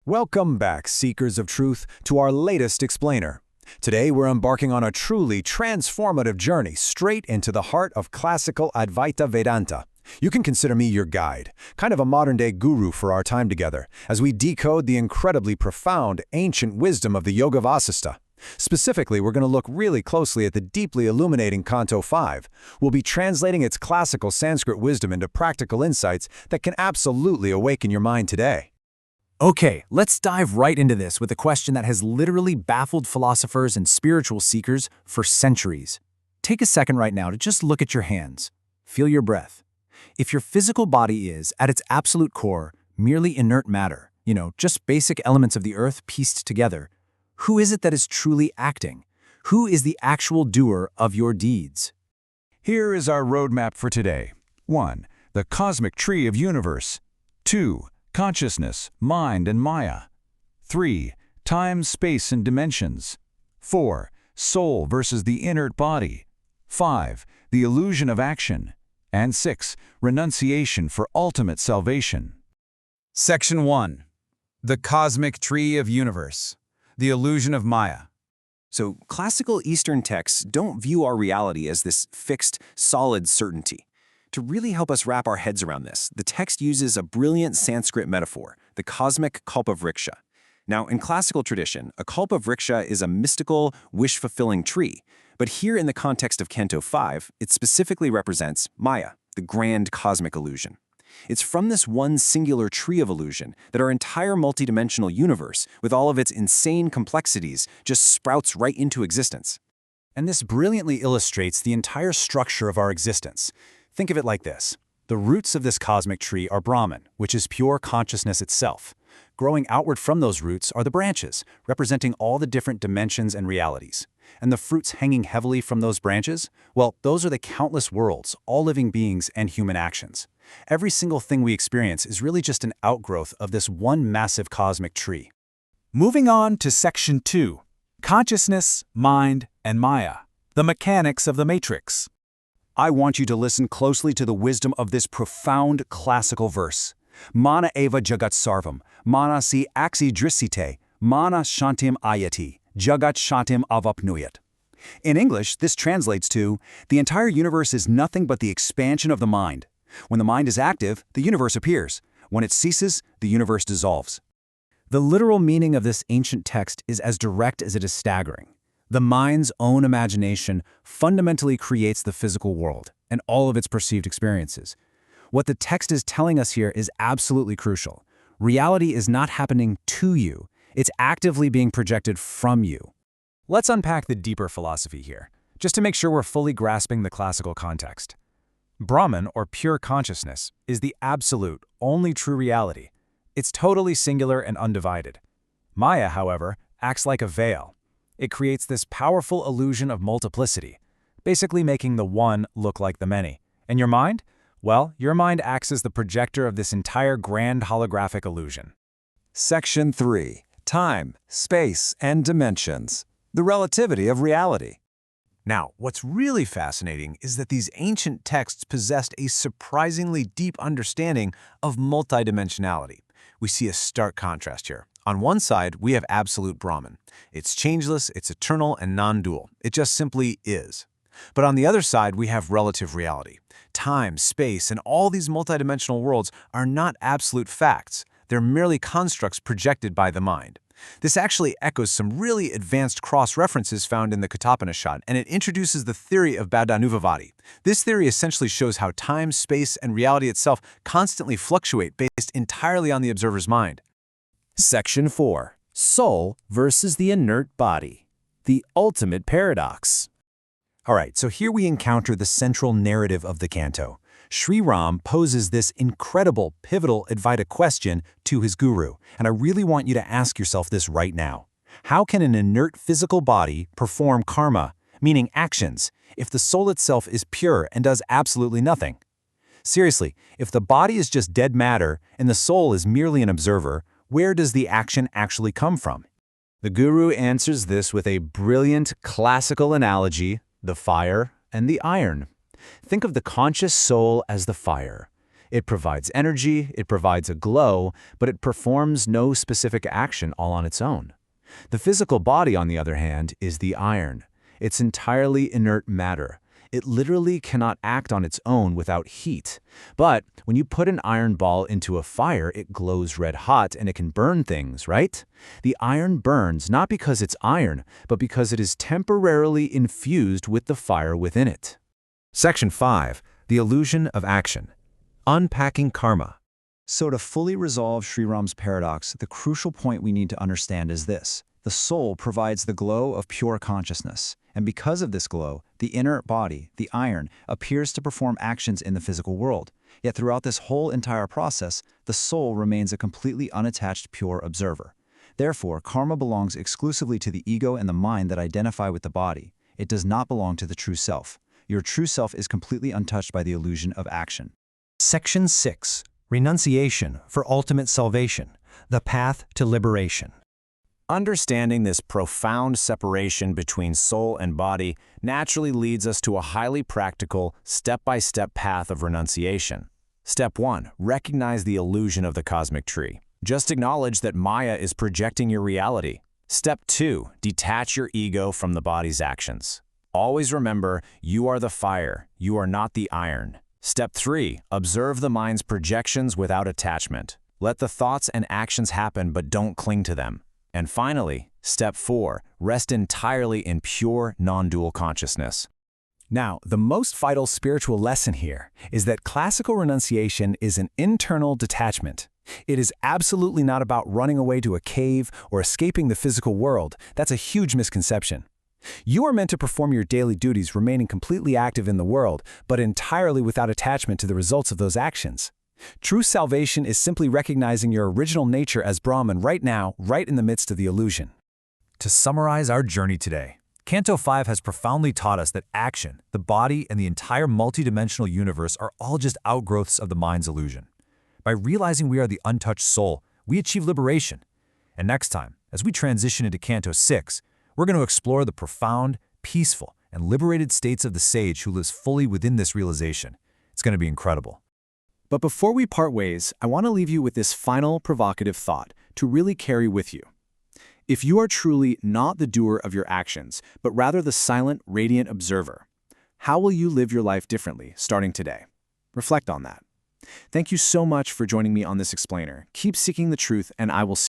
Welcome back, seekers of truth, to our latest explainer. Today we're embarking on a truly transformative journey straight into the heart of classical Advaita Vedanta. You can consider me your guide, kind of a modern-day guru for our time together, as we decode the incredibly profound, ancient wisdom of the Yoga Vasistha. Specifically, we're going to look really closely at the deeply illuminating Canto 5. We'll be translating its classical Sanskrit wisdom into practical insights that can absolutely awaken your mind today. Okay, let's dive right into this with a question that has literally baffled philosophers and spiritual seekers for centuries. Take a second right now to just look at your hands. Feel your breath. If your physical body is, at its absolute core, merely inert matter, just basic elements of the earth pieced together, who is it that is truly acting? Who is the actual doer of your deeds? Here is our roadmap for today. 1. The cosmic tree of universe. 2. Consciousness, mind, and Maya. 3. Time, space, and dimensions. 4. Soul versus the inert body. 5. The illusion of action. And 6. Renunciation for ultimate salvation. Section 1. The cosmic tree of universe. The illusion of Maya. So, classical Eastern texts don't view our reality as this fixed, solid certainty. To really help us wrap our heads around this, the text uses a brilliant Sanskrit metaphor, the cosmic kalpavriksha. Now, in classical tradition, a kalpavriksha is a mystical, wish-fulfilling tree, but here in the context of Canto 5, it specifically represents Maya, the grand cosmic illusion. It's from this one singular tree of illusion that our entire multidimensional universe, with all of its insane complexities, just sprouts right into existence. And this brilliantly illustrates the entire structure of our existence. Think of it like this. The roots of this cosmic tree are Brahman, which is pure consciousness itself. Growing outward from those roots are the branches, representing all the different dimensions and realities. And the fruits hanging heavily from those branches? Well, those are the countless worlds, all living beings, and human actions. Every single thing we experience is really just an outgrowth of this one massive cosmic tree. Moving on to Section 2. Consciousness, Mind, and Maya. The mechanics of the matrix. I want you to listen closely to the wisdom of this profound classical verse. Mana eva jagat sarvam, mana si axi drisite, mana shantim ayati, jagat shantim avapnuyat. In English, this translates to, the entire universe is nothing but the expansion of the mind. When the mind is active, the universe appears. When it ceases, the universe dissolves. The literal meaning of this ancient text is as direct as it is staggering. The mind's own imagination fundamentally creates the physical world and all of its perceived experiences. What the text is telling us here is absolutely crucial. Reality is not happening to you. It's actively being projected from you. Let's unpack the deeper philosophy here, just to make sure we're fully grasping the classical context. Brahman, or pure consciousness, is the absolute, only true reality. It's totally singular and undivided. Maya, however, acts like a veil. It creates this powerful illusion of multiplicity, basically making the one look like the many. And your mind? Well, your mind acts as the projector of this entire grand holographic illusion. Section 3. Time, space, and dimensions. The relativity of reality. Now, what's really fascinating is that these ancient texts possessed a surprisingly deep understanding of multidimensionality. We see a stark contrast here. On one side, we have absolute Brahman. It's changeless, it's eternal, and non-dual. It just simply is. But on the other side, we have relative reality. Time, space, and all these multidimensional worlds are not absolute facts. They're merely constructs projected by the mind. This actually echoes some really advanced cross-references found in the Upanishad, and it introduces the theory of Bhadanuvavadi. This theory essentially shows how time, space, and reality itself constantly fluctuate based entirely on the observer's mind. Section 4. Soul versus the inert body. The ultimate paradox. All right, so here we encounter the central narrative of the canto. Sri Ram poses this incredible, pivotal Advaita question to his guru, and I really want you to ask yourself this right now. How can an inert physical body perform karma, meaning actions, if the soul itself is pure and does absolutely nothing? Seriously, if the body is just dead matter and the soul is merely an observer, where does the action actually come from? The guru answers this with a brilliant classical analogy, the fire and the iron. Think of the conscious soul as the fire. It provides energy, it provides a glow, but it performs no specific action all on its own. The physical body, on the other hand, is the iron. It's entirely inert matter. It literally cannot act on its own without heat. But when you put an iron ball into a fire, it glows red hot and it can burn things, right? The iron burns not because it's iron, but because it is temporarily infused with the fire within it. Section 5. The illusion of action. Unpacking karma. So to fully resolve Sri Ram's paradox, the crucial point we need to understand is this. The soul provides the glow of pure consciousness, and because of this glow, the inert body, the iron, appears to perform actions in the physical world. Yet throughout this whole entire process, the soul remains a completely unattached pure observer. Therefore, karma belongs exclusively to the ego and the mind that identify with the body. It does not belong to the true self. Your true self is completely untouched by the illusion of action. Section 6. Renunciation for ultimate salvation, the path to liberation. Understanding this profound separation between soul and body naturally leads us to a highly practical, step-by-step path of renunciation. Step 1. Recognize the illusion of the cosmic tree. Just acknowledge that Maya is projecting your reality. Step 2. Detach your ego from the body's actions. Always remember, you are the fire, you are not the iron. Step 3. Observe the mind's projections without attachment. Let the thoughts and actions happen, but don't cling to them. And finally, step 4, rest entirely in pure, non-dual consciousness. Now, the most vital spiritual lesson here is that classical renunciation is an internal detachment. It is absolutely not about running away to a cave or escaping the physical world. That's a huge misconception. You are meant to perform your daily duties, remaining completely active in the world, but entirely without attachment to the results of those actions. True salvation is simply recognizing your original nature as Brahman right now, right in the midst of the illusion. To summarize our journey today, Canto 5 has profoundly taught us that action, the body, and the entire multidimensional universe are all just outgrowths of the mind's illusion. By realizing we are the untouched soul, we achieve liberation. And next time, as we transition into Canto 6, we're going to explore the profound, peaceful, and liberated states of the sage who lives fully within this realization. It's going to be incredible. But before we part ways, I want to leave you with this final provocative thought to really carry with you. If you are truly not the doer of your actions, but rather the silent, radiant observer, how will you live your life differently starting today? Reflect on that. Thank you so much for joining me on this explainer. Keep seeking the truth, and I will see you.